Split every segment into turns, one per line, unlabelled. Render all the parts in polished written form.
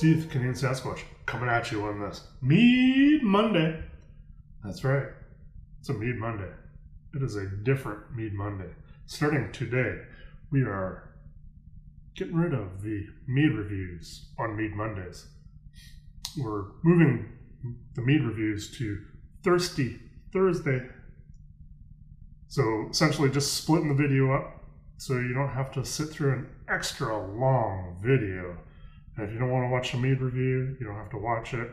Steve, Canadian Sasquatch, coming at you on this Mead Monday. That's right. It's a Mead Monday. It is a different Mead Monday. Starting today, we are getting rid of the mead reviews on Mead Mondays. We're moving the mead reviews to Thirsty Thursday. So essentially just splitting the video up so you don't have to sit through an extra long video. And if you don't want to watch the mead review, you don't have to watch it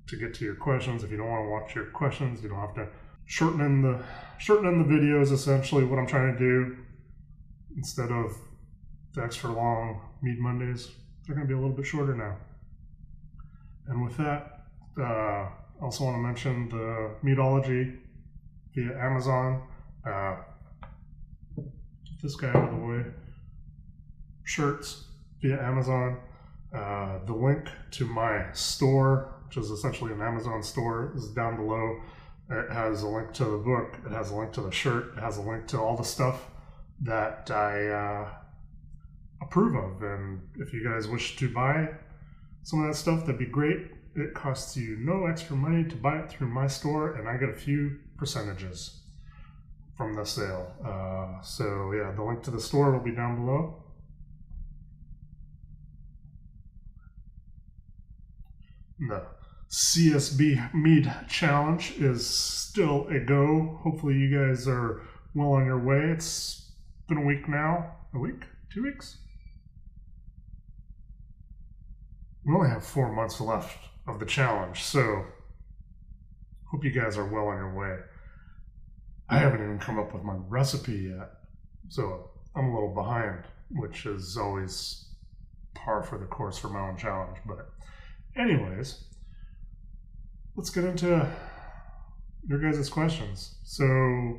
to get to your questions. If you don't want to watch your questions, you don't have to shorten in the videos. Essentially what I'm trying to do, instead of the extra long Mead Mondays, they're going to be a little bit shorter now. And with that, I also want to mention the Meadology via Amazon. Get this guy out of the way. Shirts via Amazon. The link to my store, which is essentially an Amazon store, is down below. It has a link to the book. It has a link to the shirt. It has a link to all the stuff that I approve of. And if you guys wish to buy some of that stuff, that'd be great. It costs you no extra money to buy it through my store, and I get a few percentages from the sale. So yeah, the link to the store will be down below. The CSB Mead Challenge is still a go. Hopefully you guys are well on your way. It's been a week now. A week? 2 weeks? We only have 4 months left of the challenge, so hope you guys are well on your way. I haven't even come up with my recipe yet, so I'm a little behind, which is always par for the course for my own challenge. But anyways, let's get into your guys' questions. So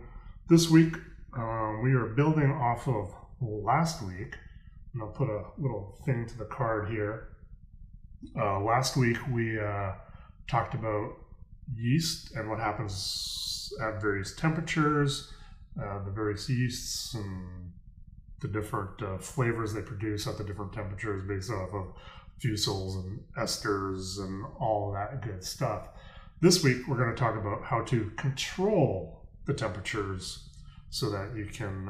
this week, we are building off of last week, and I'll put a little thing to the card here. Last week we talked about yeast and what happens at various temperatures, the various yeasts and the different flavors they produce at the different temperatures based off of fusels and esters and all that good stuff. This week we're going to talk about how to control the temperatures so that you can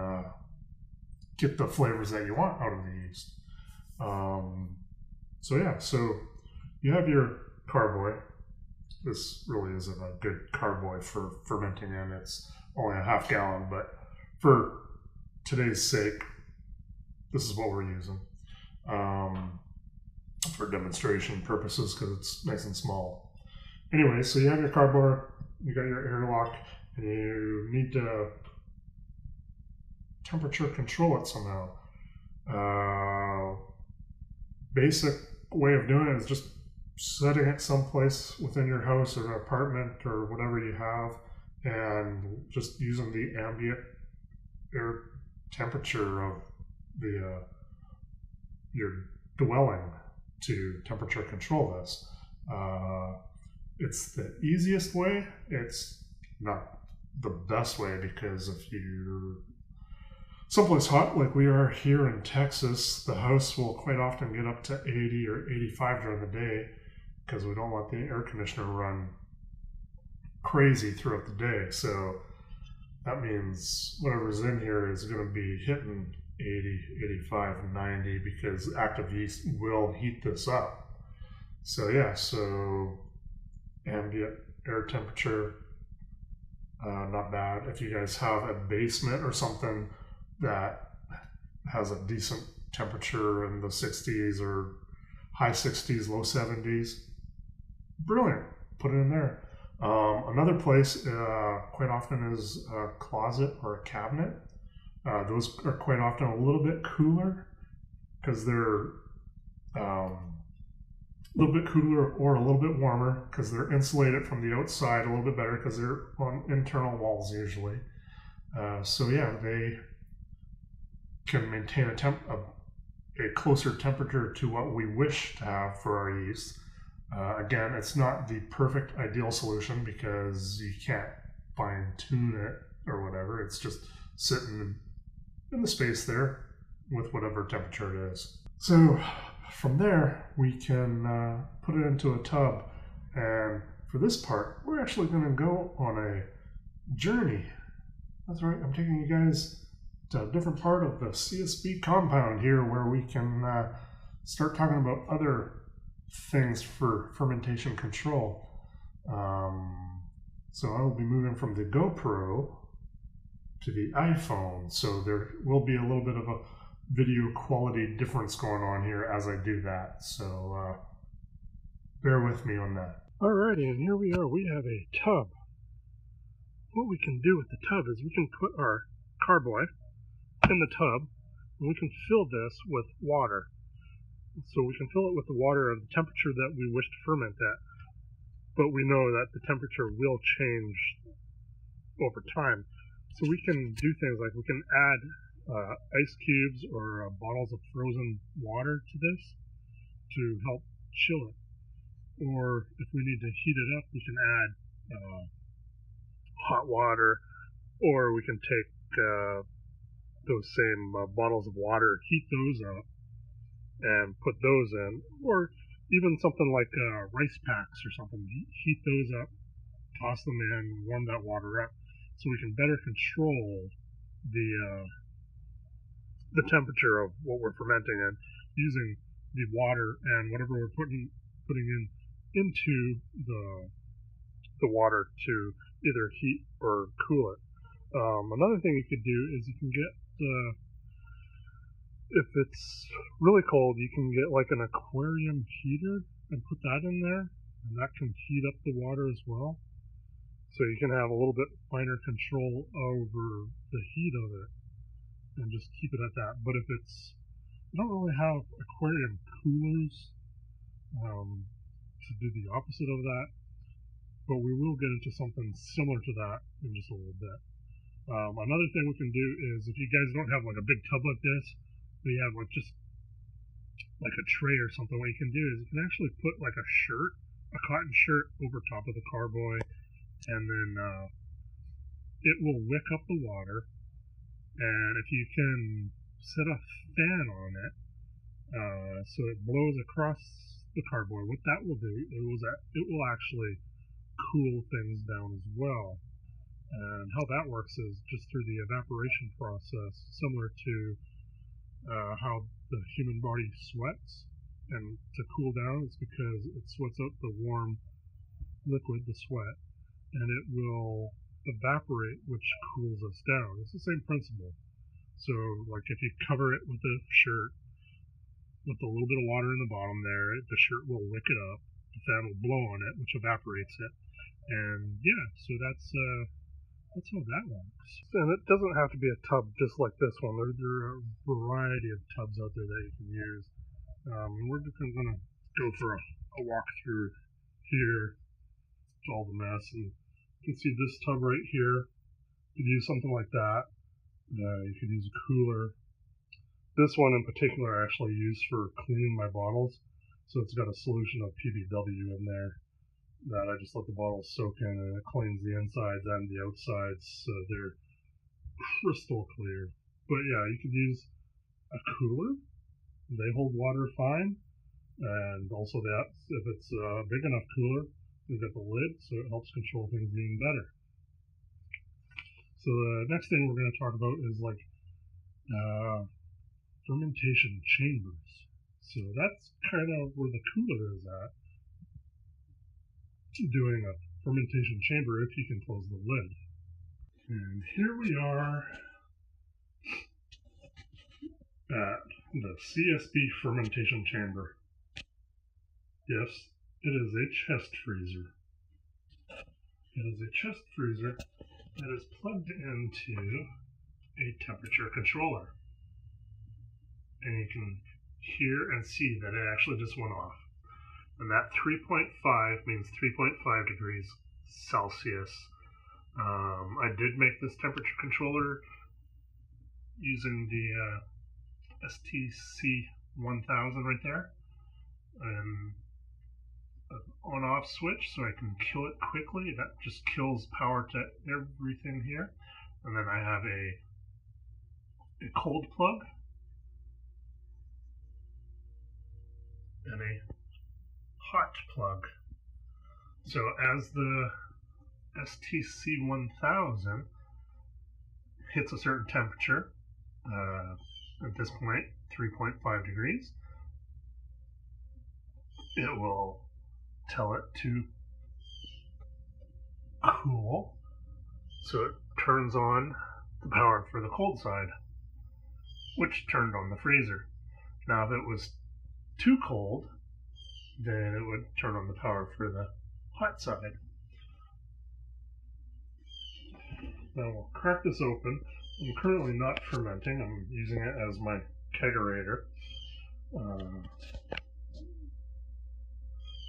get the flavors that you want out of the yeast. So you have your carboy. This really isn't a good carboy for fermenting in. It's only a half gallon, but for today's sake, this is what we're using for demonstration purposes because it's nice and small. Anyway, so you have your carboy, you got your airlock, and you need to temperature control it somehow. Basic way of doing it is just setting it someplace within your house or an apartment or whatever you have, and just using the ambient air temperature of the your dwelling to temperature control this. It's the easiest way. It's not the best way, because if you're someplace hot like we are here in Texas, the house will quite often get up to 80 or 85 during the day because we don't let the air conditioner run crazy throughout the day. So that means whatever's in here is going to be hitting 80, 85, 90 because active yeast will heat this up. So yeah, so ambient air temperature, not bad. If you guys have a basement or something that has a decent temperature in the 60s or high 60s, low 70s, brilliant, put it in there. Another place quite often is a closet or a cabinet. Those are quite often a little bit cooler because they're a little bit cooler or a little bit warmer because they're insulated from the outside a little bit better because they're on internal walls usually. So yeah, they can maintain a closer temperature to what we wish to have for our yeast. Again, it's not the perfect ideal solution because you can't fine tune it or whatever. It's just sitting in the space there with whatever temperature it is. So from there, we can put it into a tub. And for this part, we're actually going to go on a journey. That's right, I'm taking you guys to a different part of the CSB compound here where we can start talking about other things for fermentation control. So I will be moving from the GoPro to the iPhone, so there will be a little bit of a video quality difference going on here as I do that, so bear with me on that. Alrighty, and here we are. We have a tub. What we can do with the tub is we can put our carboy in the tub, and we can fill this with water. So we can fill it with the water at the temperature that we wish to ferment at, but we know that the temperature will change over time. So we can do things like we can add ice cubes or bottles of frozen water to this to help chill it. Or if we need to heat it up, we can add hot water, or we can take those same bottles of water, heat those up, and put those in. Or even something like rice packs or something, heat those up, toss them in, warm that water up, so we can better control the temperature of what we're fermenting in using the water and whatever we're putting in into the water to either heat or cool it. Another thing you could do is you can get if it's really cold, you can get like an aquarium heater and put that in there, and that can heat up the water as well. So you can have a little bit finer control over the heat of it and just keep it at that. But if it's, you don't really have aquarium coolers to do the opposite of that, but we will get into something similar to that in just a little bit. Another thing we can do is if you guys don't have like a big tub like this, but you have like just like a tray or something, what you can do is you can actually put like a cotton shirt over top of the carboy, and then it will wick up the water. And if you can set a fan on it, so it blows across the carboy, what that will do is that it will actually cool things down as well. And how that works is just through the evaporation process, similar to how the human body sweats. And to cool down, it's because it sweats out the warm liquid, the sweat, and it will evaporate, which cools us down. It's the same principle. So, like if you cover it with a shirt, with a little bit of water in the bottom there, the shirt will wick it up, the fan will blow on it, which evaporates it. And yeah, so that's how that works. And it doesn't have to be a tub just like this one. There are a variety of tubs out there that you can use. And we're just going to go for a walk through here to all the mess. And you can see this tub right here. You could use something like that. You could use a cooler. This one in particular I actually use for cleaning my bottles. So it's got a solution of PBW in there that I just let the bottles soak in, and it cleans the insides and the outsides so they're crystal clear. But yeah, you could use a cooler. They hold water fine. And also that if it's a big enough cooler, you've got the lid, so it helps control things even better. So the next thing we're going to talk about is like fermentation chambers. So that's kind of where the cooler is at, doing a fermentation chamber if you can close the lid. And here we are at the CSB fermentation chamber. Yes, it is a chest freezer. It is a chest freezer that is plugged into a temperature controller. And you can hear and see that it actually just went off. And that 3.5 means 3.5 degrees Celsius. I did make this temperature controller using the STC 1000 right there. And an on-off switch so I can kill it quickly. That just kills power to everything here. And then I have a cold plug. and a hot plug. So as the STC1000 hits a certain temperature, at this point 3.5 degrees, it will tell it to cool, so it turns on the power for the cold side, which turned on the freezer. Now if it was too cold, then it would turn on the power for the hot side. Now we'll crack this open. I'm currently not fermenting, I'm using it as my kegerator.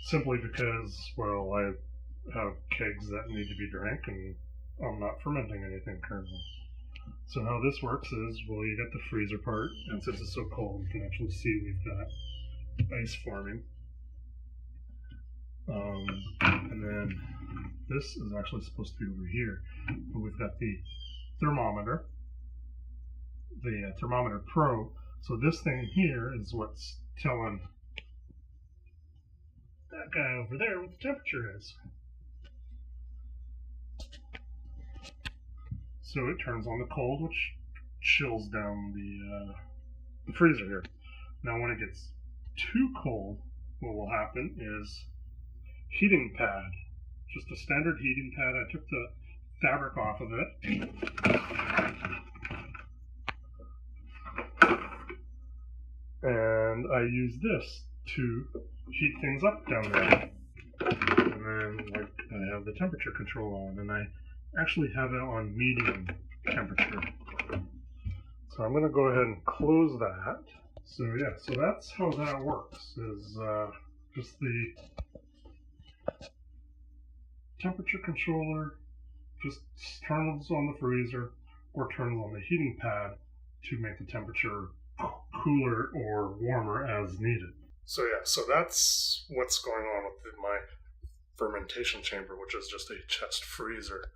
Simply because, well, I have kegs that need to be drank and I'm not fermenting anything currently. So how this works is, well, you get the freezer part, and since it's so cold, you can actually see we've got ice forming. And then this is actually supposed to be over here, but we've got the thermometer, the thermometer probe. So this thing here is what's telling that guy over there what the temperature is. So it turns on the cold, which chills down the freezer here. Now when it gets too cold, what will happen is heating pad, just a standard heating pad. I took the fabric off of it, and I use this to heat things up down there. And then, like, I have the temperature control on, and I actually have it on medium temperature. So I'm going to go ahead and close that. So yeah, so that's how that works, is just the temperature controller just turns on the freezer or turns on the heating pad to make the temperature cooler or warmer as needed. So yeah, so that's what's going on with my fermentation chamber, which is just a chest freezer.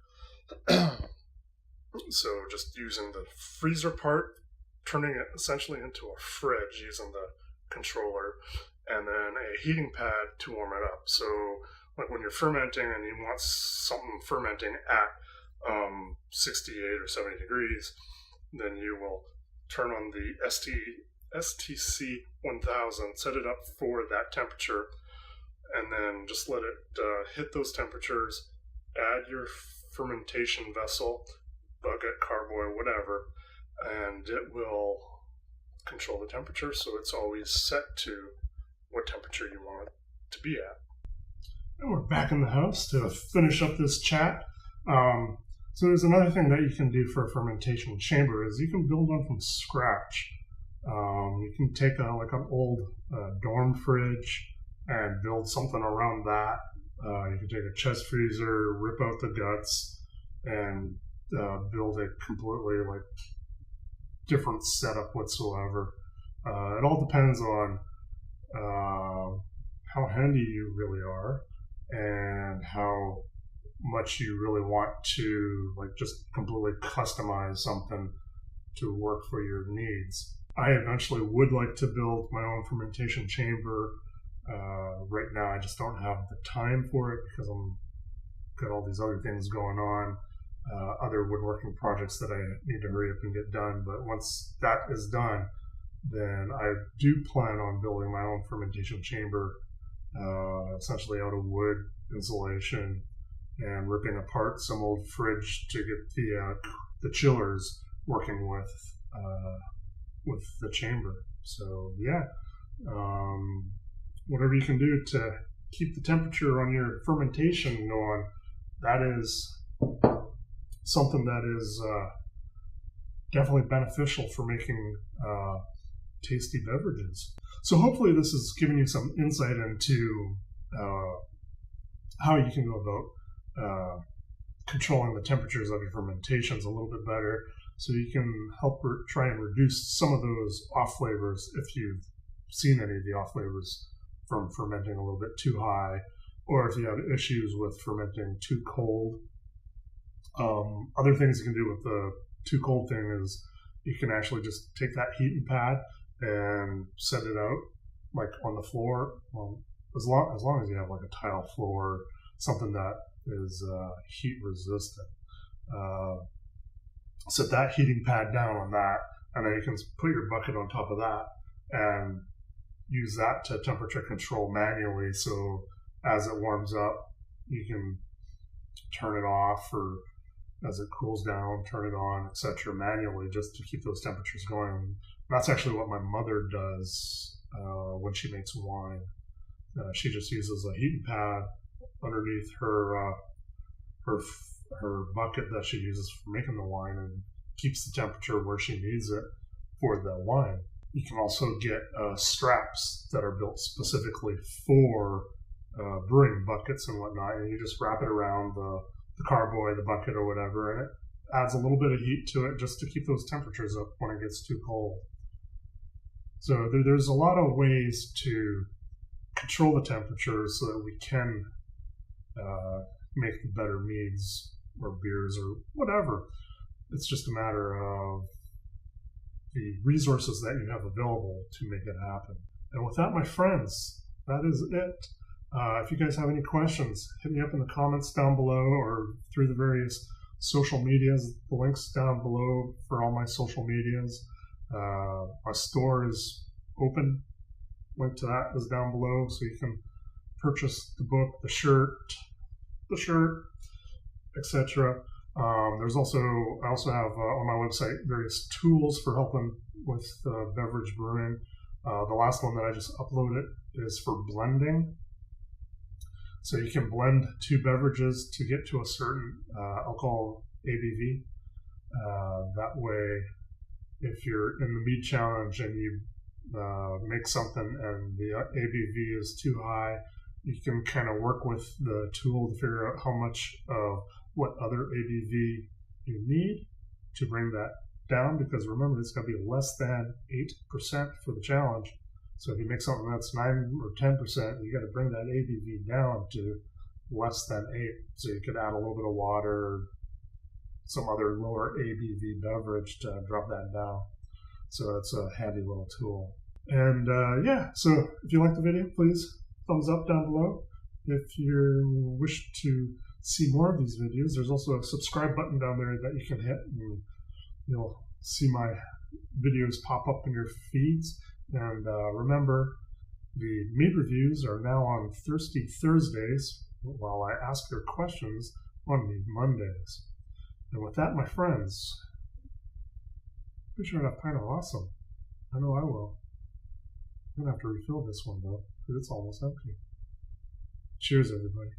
So just using the freezer part, turning it essentially into a fridge using the controller, and then a heating pad to warm it up. So like when you're fermenting and you want something fermenting at 68 or 70 degrees, then you will turn on the STC 1000, set it up for that temperature, and then just let it hit those temperatures, add your fermentation vessel, bucket, carboy, whatever, and it will control the temperature, so it's always set to what temperature you want it to be at. And we're back in the house to finish up this chat. So there's another thing that you can do for a fermentation chamber is you can build one from scratch. You can take like an old dorm fridge and build something around that. You can take a chest freezer, rip out the guts, and build a completely like different setup whatsoever. It all depends on how handy you really are and how much you really want to like just completely customize something to work for your needs. I eventually would like to build my own fermentation chamber. Right now I just don't have the time for it because I'm got all these other things going on, other woodworking projects that I need to hurry up and get done. But once that is done, then I do plan on building my own fermentation chamber, essentially out of wood insulation, and ripping apart some old fridge to get the chillers working with the chamber. So yeah, whatever you can do to keep the temperature on your fermentation going, that is something that is definitely beneficial for making tasty beverages. So hopefully this has given you some insight into how you can go about controlling the temperatures of your fermentations a little bit better, so you can help try and reduce some of those off flavors if you've seen any of the off flavors from fermenting a little bit too high, or if you have issues with fermenting too cold. Other things you can do with the too cold thing is you can actually just take that heating pad and set it out like on the floor, well, as long as you have like a tile floor, something that is heat resistant. Set that heating pad down on that, and then you can put your bucket on top of that and use that to temperature control manually. So as it warms up, you can turn it off, or as it cools down, turn it on, etc. manually, just to keep those temperatures going. That's actually what my mother does when she makes wine. She just uses a heating pad underneath her bucket that she uses for making the wine, and keeps the temperature where she needs it for the wine. You can also get straps that are built specifically for brewing buckets and whatnot, and you just wrap it around the carboy, the bucket, or whatever, and it adds a little bit of heat to it just to keep those temperatures up when it gets too cold. So there's a lot of ways to control the temperature so that we can make the better meads or beers or whatever. It's just a matter of the resources that you have available to make it happen. And with that, my friends, that is it. If you guys have any questions, hit me up in the comments down below or through the various social medias. The link's down below for all my social medias. Our store is open. Link to that is down below, so you can purchase the book, the shirt, etc. I also have on my website various tools for helping with beverage brewing. The last one that I just uploaded is for blending. So you can blend two beverages to get to a certain alcohol ABV. That way, if you're in the mead challenge and you make something and the ABV is too high, you can kind of work with the tool to figure out how much of what other ABV you need to bring that down, because remember, it's going to be less than 8% for the challenge. So if you make something that's 9 or 10%, you got to bring that ABV down to less than 8. So you could add a little bit of water, or some other lower ABV beverage to drop that down. So it's a handy little tool. And yeah, so if you like the video, please thumbs up down below. If you wish to see more of these videos, there's also a subscribe button down there that you can hit, and you'll see my videos pop up in your feeds. And remember, the mead reviews are now on Thirsty Thursdays, while I ask your questions on Mead Mondays. And with that, my friends, be sure to have pint of awesome. I know I will. I'm going to have to refill this one, though, because it's almost empty. Cheers, everybody.